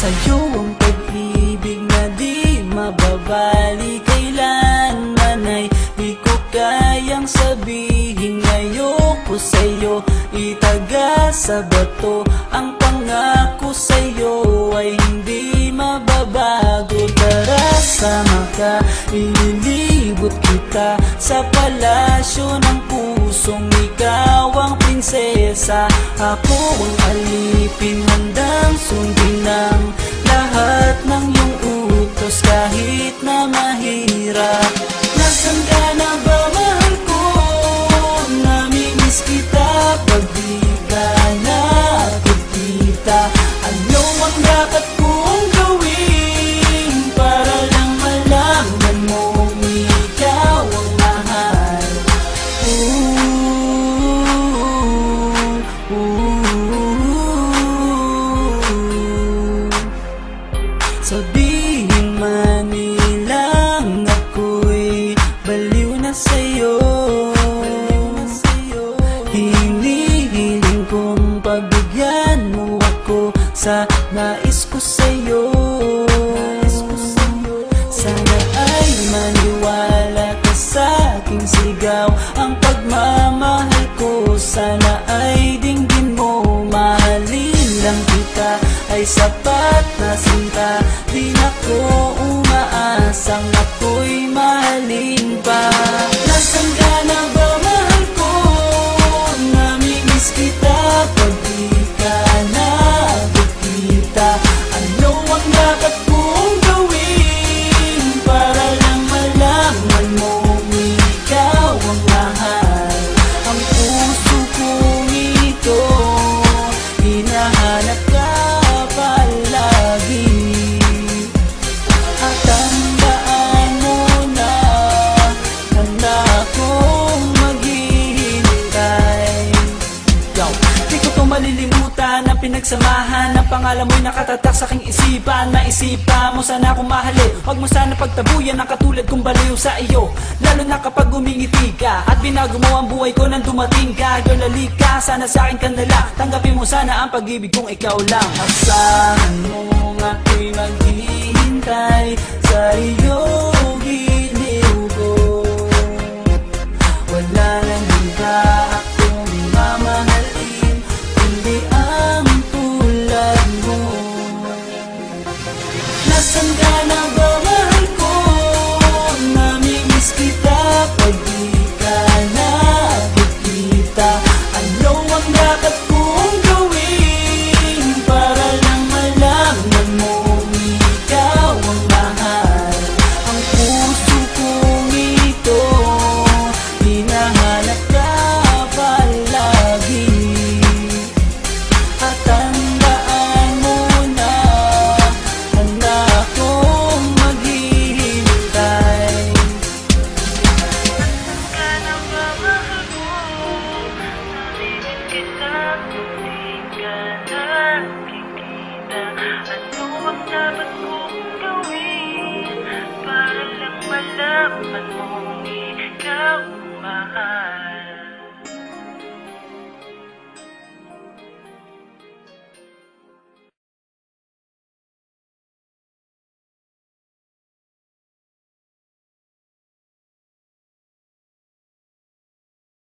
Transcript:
sa'yo ang pag-ibig na di mababali. Kailanman ay di ko kayang sabihin ayoko sa'yo. Itaga sa bato ang pangako sa'yo ay hindi mababago. Tara, sama ka, ililibot kita sa palasyo ng pusong ikaw ang prinsesa. Ako ang alipin, handang sundin ng lahat ng iyong utos kahit na mahirap. Nasaan ka na ba, mahal ko? Namimiss kita pag di ka nakikita. Ano ang dapat kong gawin para lang malaman mo ikaw ang mahal? Sabihin man nilang ako'y baliw na sa'yo. Hinihiling kong pagbigyan mo ako sa nais ko sa'yo. Sana ay maniwala ka sa aking sigaw, ang pagmamahal ko sana ay dinggin mo. Mahalin lang kita ay sapat na sinta, di na ko umaasang ako'y mahalin pa. Nasaan ka na ba, mahal ko? Namimiss kita pag di ka nakikita. Ano ang dapat kong gawin para lang malaman mo ikaw ang mahal? Ang puso kong ito hinahanap ka palagi. At tandaan mo na handa akong maghihintay. Di ko to malilimutan ang pinagsamahan. Ang pangalan mo'y nakatatak sa aking isipan. Maisipan mo sana akong mahalin, huwag mo sana pagtabuyan ang katulad kong baliw sa iyo. Lalo na kapag umingiti ka at binago mo ang buhay ko nang dumating ka. Girl, halika, sana sa akin ka nala. Tanggapin mo sana ang pag-ibig kong ikaw lang. Asahan mo ako'y maghihintay sa iyo.